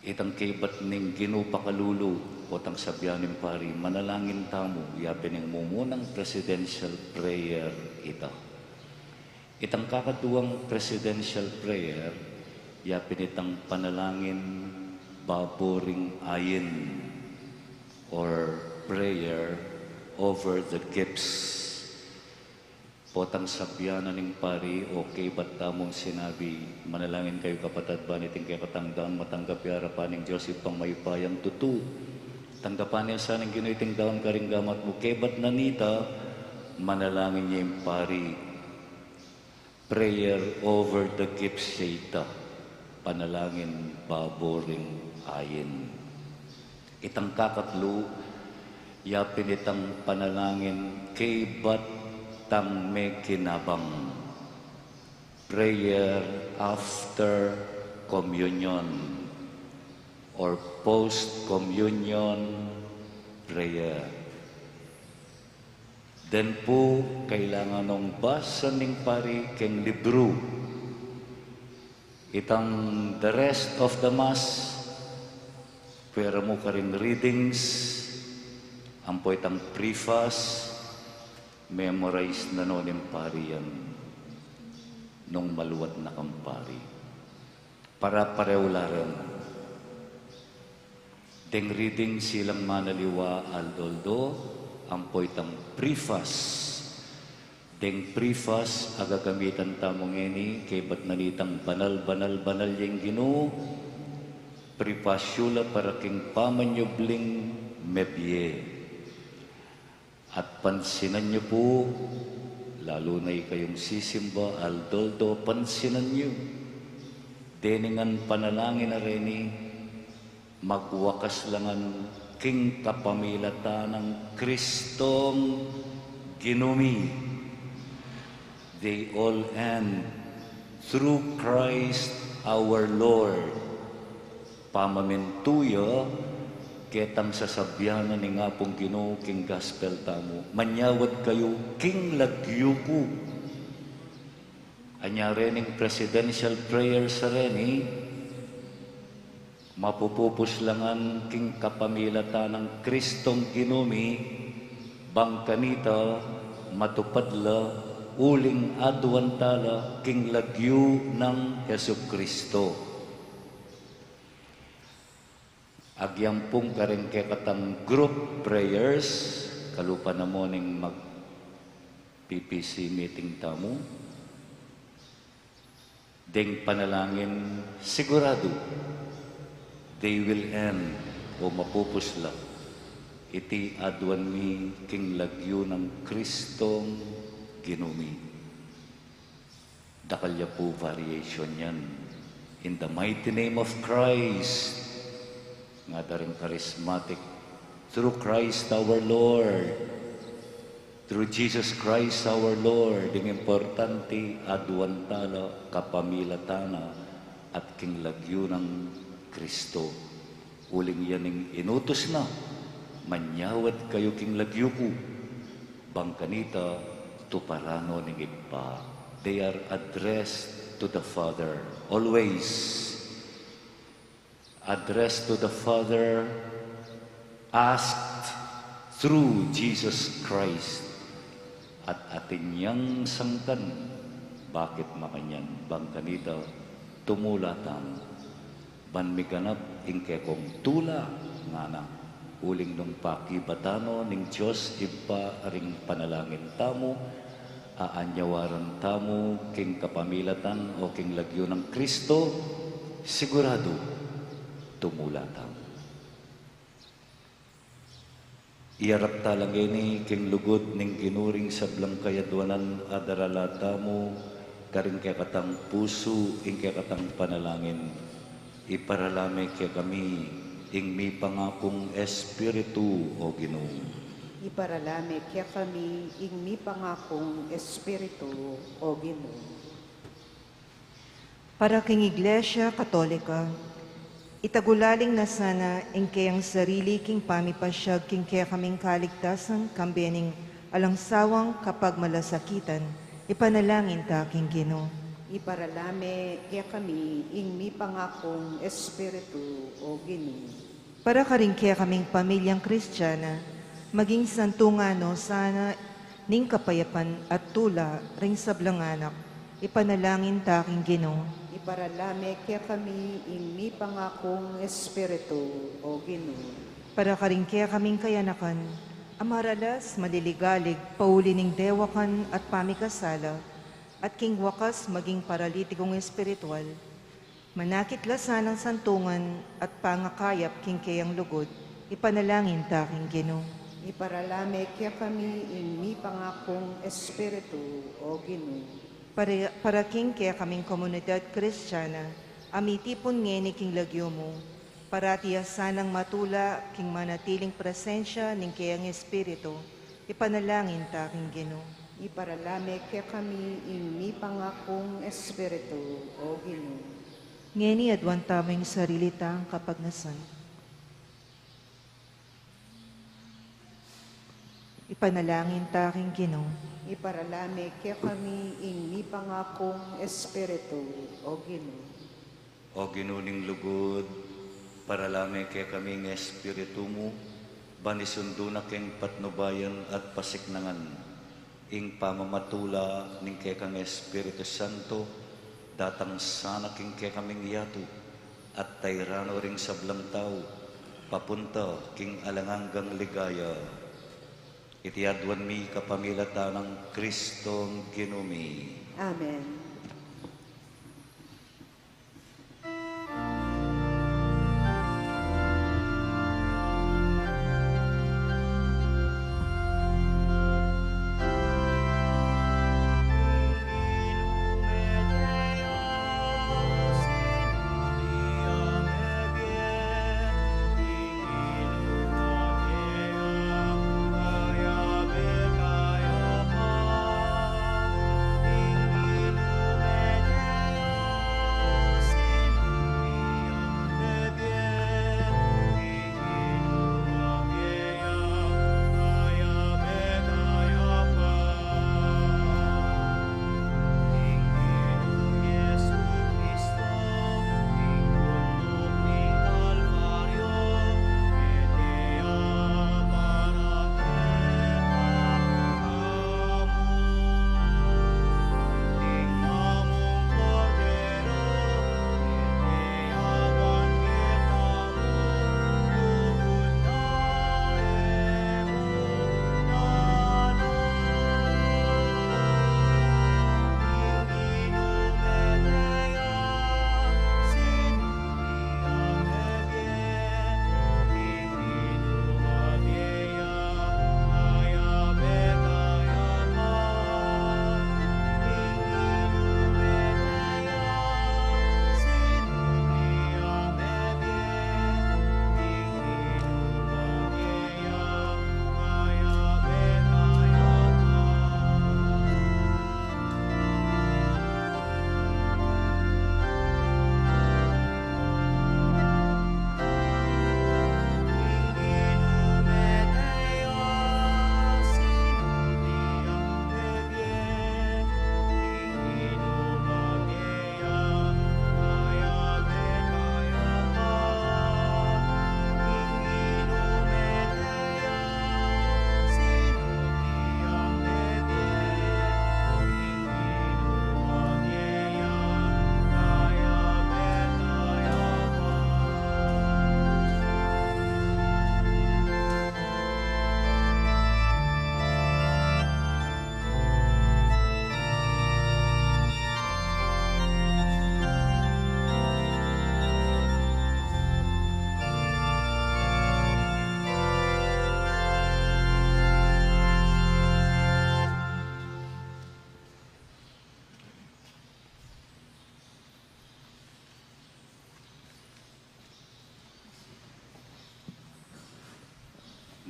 Itang kibat ning ginupakalulu, o tang sabyanin pari, manalangin tamo, yapin ng mumunang presidential prayer ita. Itang kakatuwang presidential prayer, yapin itang panalangin baboring ayin or prayer over the gifts. Potang sabyanan ng pari, okay, ba't tamong sinabi, manalangin kayo kapatid ba niting kaya katangdaan, matanggap yara pa ng Diyos ipang mayupayang tutu. Tanggapan niya sa nang ginuiting daon karing gamat mo, kaya ba't nanita, manalangin niya yung pari. Prayer over the gifts siya panalangin baboring ayin. Itang kakatlo, yapin itang panalangin, kay ba't tang may kinabang. Prayer after communion or post-communion prayer. Then po, kailangan ng basa ng pari keng libro. Itang the rest of the Mass, pwera mo ka rin readings, ang po itang preface, memorize na noon yung pari yan nung maluwat na kampari. Para pareho rin. Deng reading silang manaliwa aldoldo, ang po itang preface. Deng preface, agagamitan tamong ini, kay ba't nalitang banal yung Ginoo, prefasyula para king pamanyubling mebye. At pansinan niyo po, lalo na kayong sisimba, aldoldo, pansinan niyo. Deningan panalangin na rin magwakas langan king kapamilata ng Kristong ginumi. They all end through Christ our Lord. Pamamintuya, ketang sasabyanan ni nga pong Ginoo king gospel tamo. Manyawad kayo king lagyuko. Anya rening presidential prayer sa reni, mapupupos langan king kapamilata ng Kristong ginumi, bangkanita, matupadla, uling adwantala, king lagyu ng Jesucristo. Agyampong kareng katang group prayers, kalupa na mo ning mag-PPC meeting tamo. Deng panalangin, sigurado, they will end o mapupusla. Iti adwan mi king lagyo ng Kristong ginumi. Dakalya po variation yan. In the mighty name of Christ, nga daring charismatic, through Christ our Lord, through Jesus Christ our Lord, yung importante, adwantala, kapamilatana, at king lagyo ng Kristo. Uling yan yung inutos na, manyawad kayo king lagyo ko, bangkanita, tuparano ng ipa. They are addressed to the Father, always. Addressed to the Father, asked through Jesus Christ. At atin niyang sangkan, bakit makanyan? Bangkanita, tumulatan, banmiganap, ingkekong tula, nga na, uling nung pakibatano, ning Diyos, iba ring panalangin tamo, aanyawaran tamo, king kapamilatan, o king lagyo ng Kristo, sigurado, tumulatan. Iarap talang ini king lugod ning ginuring sa blangkayadwanan adaralata mo karing kaya katang puso ing kaya katang panalangin. Iparalame kaya kami ing mi pangakong espiritu o Ginoo. Iparalame kaya kami ing mi pangakong espiritu o Ginoo. Para king Iglesia Katolika, itagulaling na sana ing kayang sarili king pamipasyag king kaya kaming kaligtasan kambening alangsawang kapag malasakitan, ipanalangin ta king Ginoo. Iparalame kaya kami ing mi pangakong espiritu o Ginoo. Para karing kaya kaming pamilyang Kristiyana, maging santungano sana ning kapayapan at tula ring sablanganak, ipanalangin ta king Ginoo. Iparalame kaya kami ing pangakong espiritu, o Ginoo. Para karing kaya kaming kayanakan, amaralas, maliligalig, paulining dewakan at pamikasala, at king wakas maging paralitikong espiritual, manakitlasan ng santungan at pangakayap king kayang lugod, ipanalangin taking Ginoo. Iparalame kaya kami ing pangakong espiritu, o Ginoo. Para king kaya kaming komunidad kristyana, amitipon ngeni king lagyo mo, paratiya sanang matula king manatiling presensya ning kayang espiritu, ipanalangin taking Ginoo. Iparalame kaya kami ing pangakong espiritu, o Ginoo. Ngeni adwan taming sarili tang kapagnasan. Ipanalangin taking Ginoo. Iparalame kaya kami ing pangakong espiritu, o Ginoo. O ginuning lugod, paralame kaya kami ng espiritu mo, banisundo na keng patnubayan at pasiknangan, ing pamamatula ning kaya kang Espiritu Santo, datang sana king kaya kaming yato, at tayrano ring sablang tao, papunta king alanganggang ligaya. Itiadwan mi kapamilata ng Kristong Ginumi. Amen.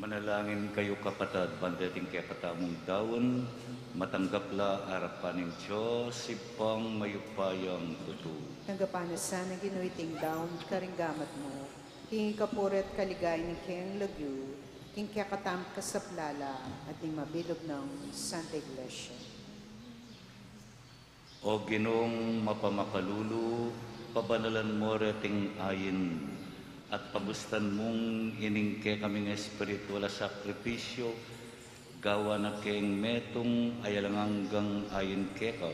Manalangin kayo kapatad, bandating kaya katamong dawan, matanggapla harapan ng Diyos, ipang mayupayang tuto. Nagapanasan na ginuiting down karinggamat mo, king kapuret kaligay ni king lagyo, king kaya katam kasaplala, at ning mabilog ng Santa Iglesia. O Ginong mapamakalulu, pabanalan mo reting ayin, at pabustan mong iningke kaming espiritual sakripisyo, gawa na keng metong ayalangang ayin keka,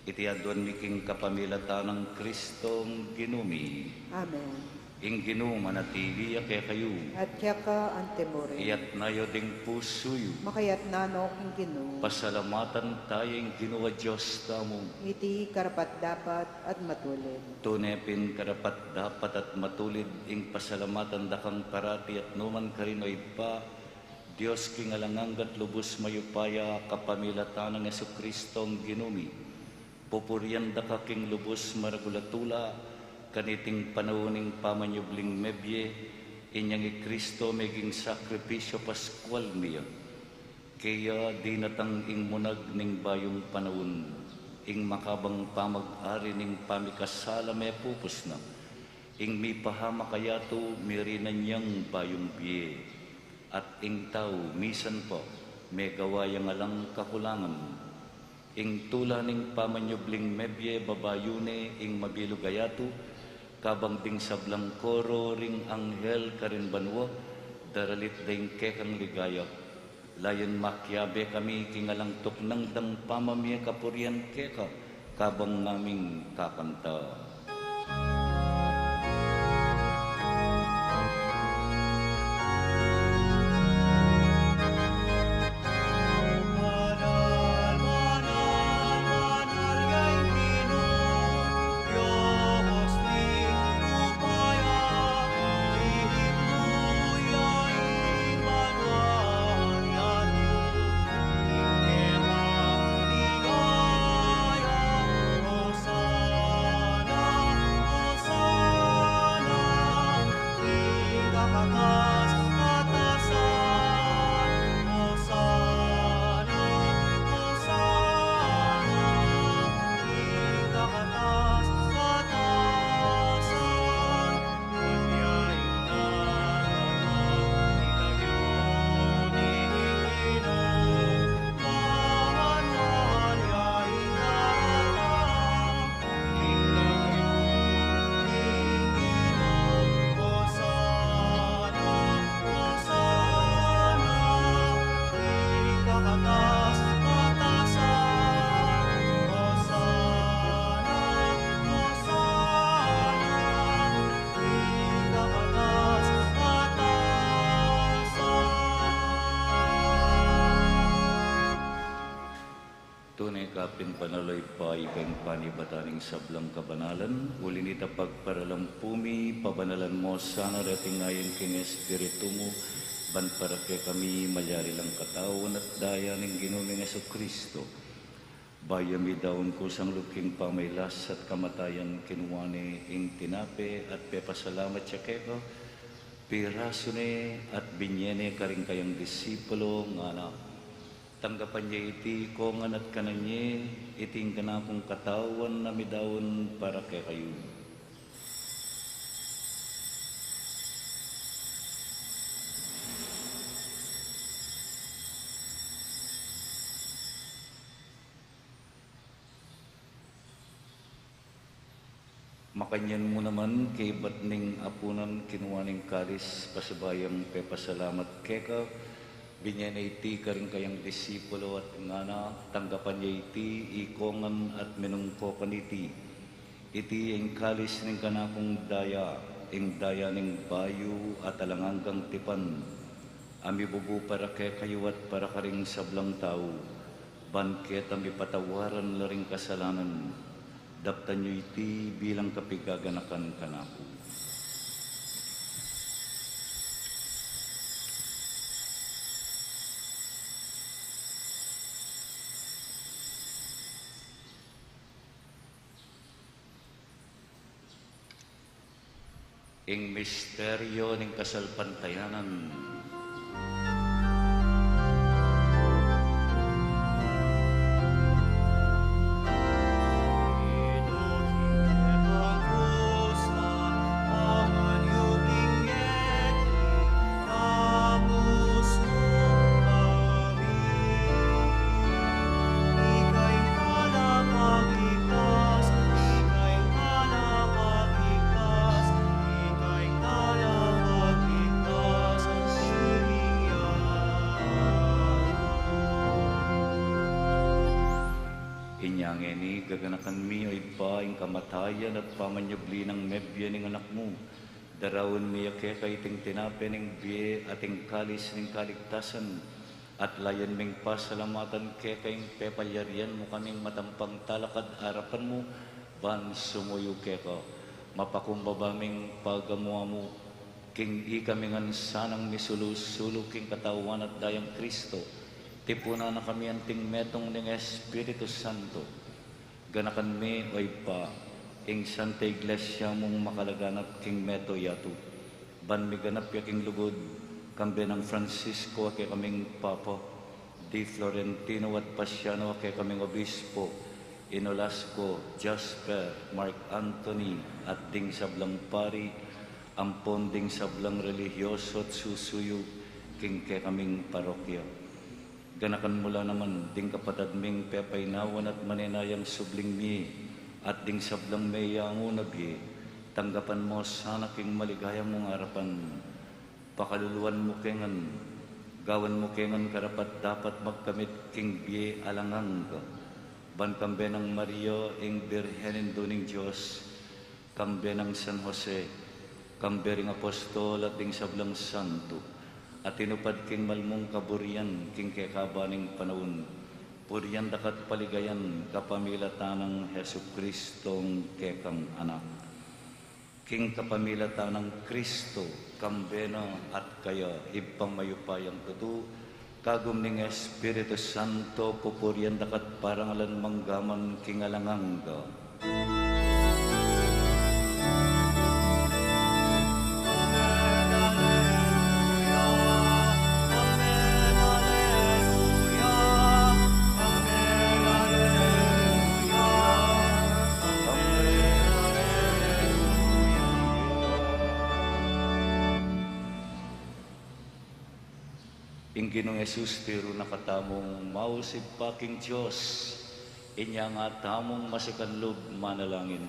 iti adwan miking kapamilatan ng Kristong ginumi. Amen. Ing ginuman at iya kaya kayo. At kaya ka antemore. Iyat nayo ding pusoyo. Makayat nanok ing Ginoo. Pasalamatan tayo ing ginuwa Diyos tamo. Iti karapat dapat at matulid. Tunepin karapat dapat at matulid ing pasalamatan dakang parati at numan karinoy pa. Diyos king alanganggat lubos mayupaya kapamilatan ng Jesucristong ginumi. Pupurian daka king lubos maragulatula. Kaniting panauning pamanyubling mebye, inyang Kristo meging sakripisyo paskwal niya. Kaya di natang ing munag ning bayong panahon, ing makabang pamag-ari ning pamikasala may pupus na, ing mi pahama kayato mirinan niyang bayong biye, at ing tao misan po may gawayang alang kakulangan. Ing tula ning pamanyubling mebye babayune ing mabilugayato, kabang ding sablang koro ring anghel karin banwa, daralit ding kekang ligaya. Layon makyabe kami kingalang tuknang dang pamamya kapurian keka, kabang naming kakanta. Kapin panaloy pa ikang panibataning sablang kabanalan, uli nita pagparalampumi, pabanalan mo sana rating ngayon king Espiritu mo, ban para kay kami malyari lang katawan at daya ng Ginoong Jesucristo. Bayami daon ko sang luking pamaylas at kamatayan kinuwane ing tinape at pepasalamat siya keko, pirasone at binyene karing kayang disipulo nga na tanggapan niya iti kongan at kananye, iting kanakong katawan na midawon para kay kayo. Makanyan mo naman kay batning apunan kinuwaning kalis pasibayang pepasalamat keka, binyan iti karing kayang disipulo at ngana tanggapan niya iti ikongan at minungko kaniti. Iti ang kalis ng kanakong daya, ing daya ng bayo at alanganggang tipan. Ami bubu para kay kayo at para karing sablang tao. Banket ami patawaran laring kasalanan. Daptan niyo iti bilang kapigaganakan kanako. Ing misteryo ng kasalpantayanan. Inyangeni, gaganakan mi ay pa ing kamatayan at pamanyabli ng mebya ning anak mo. Darawin mi ake kay ting tinape ning biye at ing kalis ning kaligtasan. At layan ming pasalamatan ke kay pepalyarian mo kaming matampang talakad arapan mo. Ban sumuyo ke ka. Mapakumbaba ming pagamuha mo. King kami ngan sanang misulusulo king katawan at dayang Kristo. Tipuna na kami anting metong ng Espiritu Santo. Ganakan mi ay pa, ing Santa Iglesia mong makalaganap king meto yato. Ban mi ganap ya king lugod, kambi ng Francisco ake kaming Papa, di Florentino at Pasiano ake kaming Obispo, Inolasco, Jasper, Mark Anthony at ding sablang pari, ampon ding sablang religyoso at susuyo king ke kaming parokya. Ganakan mula naman ding kapatad ming pepaynawan at maninayang subling mi at ding sablang mayango na bi, tanggapan mo sana king maligayang mong harapan. Pakaluluan mo kengan, gawan mo kengan karapat dapat magkamit king bi alangang ka. Ban kambe ng Maria ing Birhenin Duning Diyos, kambe ng San Jose, kambe ring apostol at ding sablang santo. At tinupad king malmong kaburian, king kekabaning panahon. Puriyan dakat paligayan, kapamilatan ng Hesu Kristong kekang anak. King kapamilatan ng Kristo, kambena at kaya ipang mayupayang tutu, kagum ning Espiritu Santo, pupuriyan dakat parangalan manggaman king alangangga. Ing Ginoong Jesus pero nakatamong mausip paking Diyos, inya nga tamong masikanlog manalangin.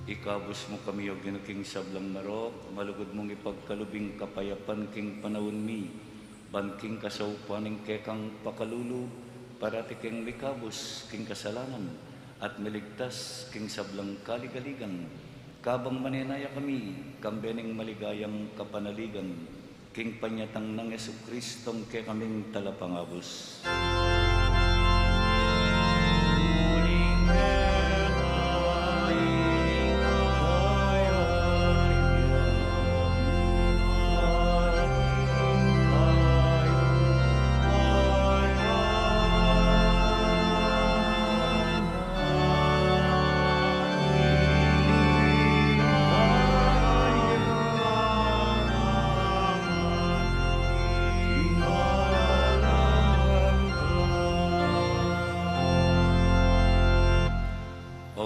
Ikabos mo kami o ginuking sablang maro, malugod mong ipagkalubing kapayapan king panahon mi, banking kasaupaning kekang pakalulu, parati king mikabos king kasalanan, at miligtas king sablang kaligaligan, kabang maninaya kami, kambening maligayang kapanaligan, king panyatang ng Yesu Kristong ke kaming talapangabos.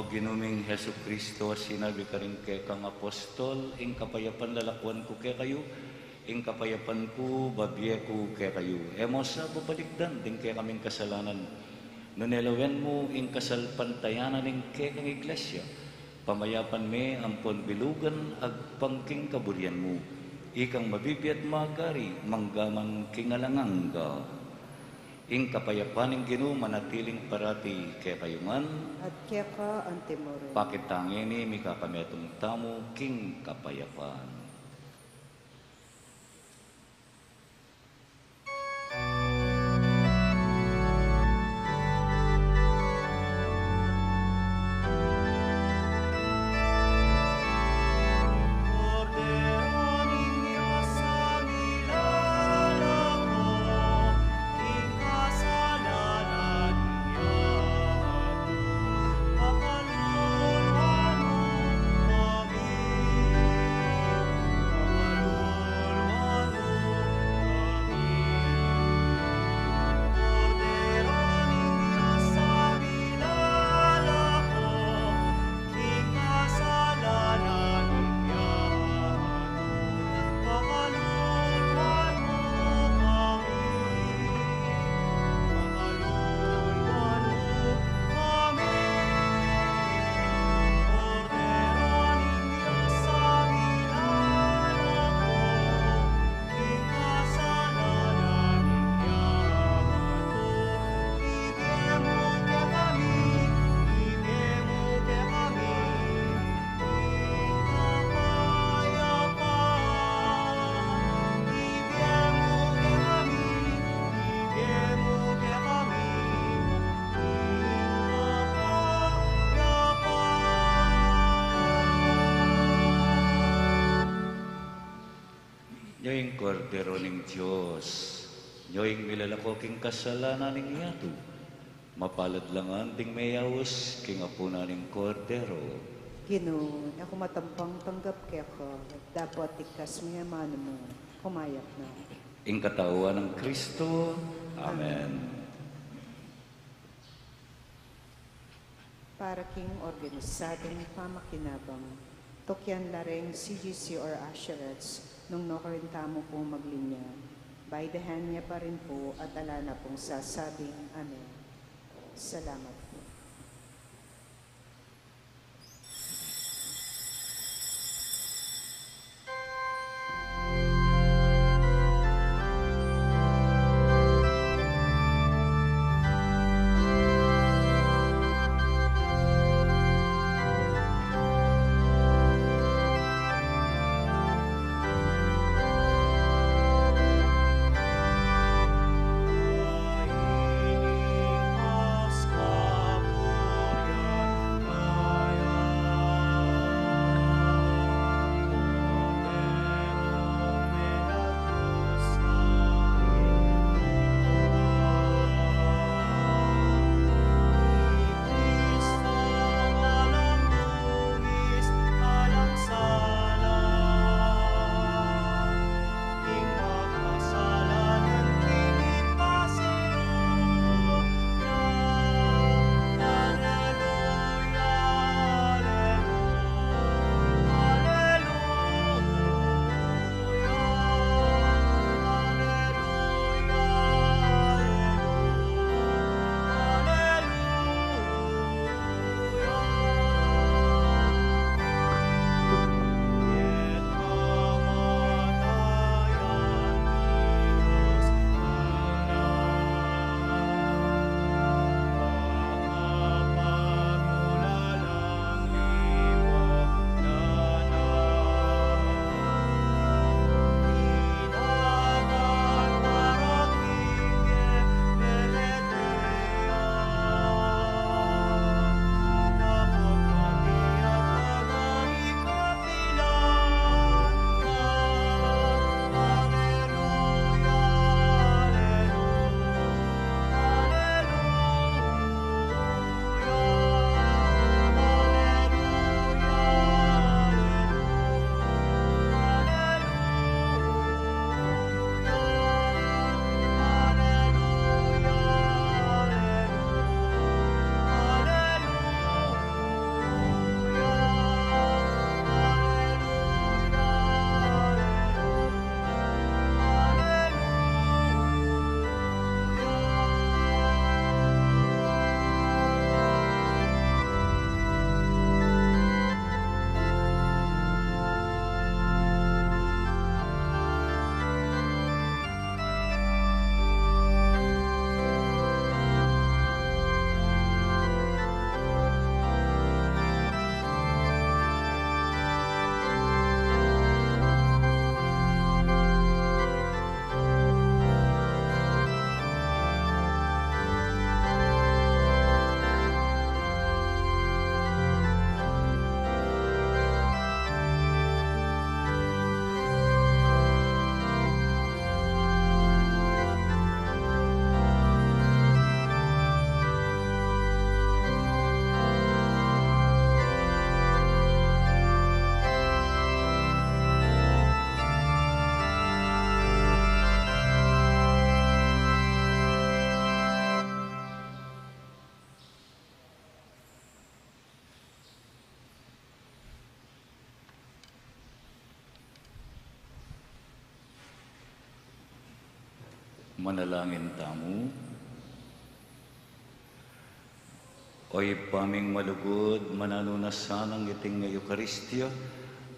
Ginuming Heso Kristo, sinabi ka rin kay kang apostol, ing kapayapan lalakwan ko kay kayo, ing kapayapan ko, babye ko kay kayo. Emo sa babalikdan, din kay kaming kasalanan. Nunelawen mo, ing kasalpantayanan, ing kay kang iglesia. Pamayapan me, ampon bilugan, agpangking kaburian mo. Ikang mabibiyat magari, manggamang kingalangangga. Ing kapayapan ng Ginoo manatiling parati kay kayungan, At kaya ka ang timore. pakitangin ni mikakametong tamo king kapayapan. Nyoing kordero ning Diyos, nyoing milalakoking kasalanan ning yato, mapalad lang ang ding mayawos, king apuna ning kordero. Ginoo, ako matampang tanggap kaya ka, dapat ikas mo yung mano mo, kumayap na. Ing katauhan ng Kristo, Amen. Para king organisadong pamakinabang, Tokyan lareng CGC or Asherets, nung nakarintamo po maglinya. By the hand niya pa rin po at ala na pong sasabing Amen. Salamat po. Paska Manalangin tamu. Oy paming malugod, mananunasan ang iting nga Eukaristya,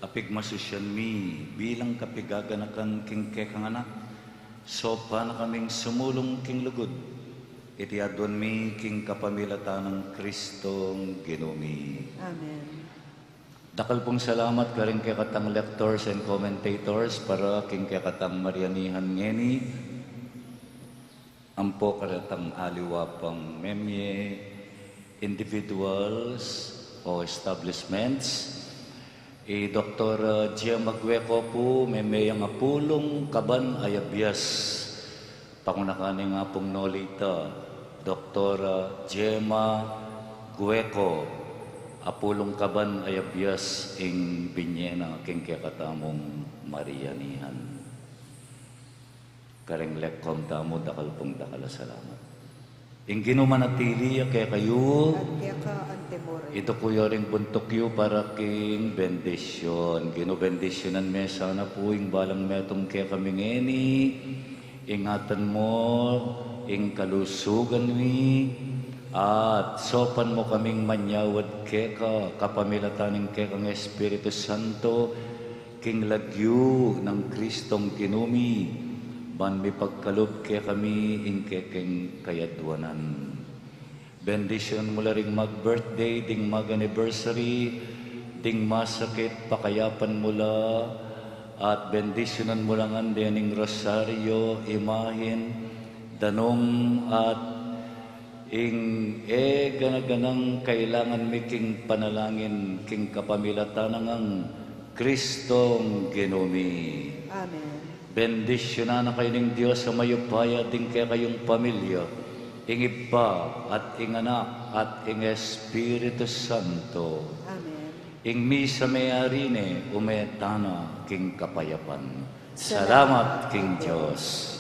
apig masusyan mi, bilang kapigaganakan king kekang anak, so pa na kaming sumulong king lugod, iti adwan mi king kapamilatan ng Kristong Ginumi. Amen. Dakal pong salamat ka rin kay katang lectors and commentators para king kay katang Marianihan ngeni, ampo karatang aliwa pang memye, individuals o establishments. Dr. Gia Magweco po, may ang apulong kaban ayabyas. Pangunakani nga pong nolita, Dr. Gemma Gueco, apulong kaban ayabyas ing binyena king kakatamong Marianihan. Karenglek kom tamo dakal pong dakala salamat. Ing ginumanatili kaya kayo, At kaya ka antemore. ito ko ring buntok yu para king bendisyon. Ginubendisyonan me sana po ing balang metong kaya kami ngeni. Ingatan mo, ing kalusugan mi, at sopan mo kaming manyawad kaya ka, kapamilataning kaya kang Espiritu Santo, king lagyu ng Kristong Ginumi. Ban mi pagkalob kaya kami ing kekeng kayadwanan. Bendisyon mula ring mag-birthday, ding mag-anniversary, ding masakit, pakayapan mula, at bendisyonan mo lang ang dining rosaryo, imahin, danong, at ing ganaganang kailangan mi king panalangin, king kapamilatan ng Kristong Ginumi. Amen. Bendisyonan na kayo ng Diyos sa mayupaya din kaya kayong pamilya, ing Iba at ing Anak at ing Espiritu Santo. Amen. Ing misa mayarine umetana king kapayapan. Salamat king Diyos.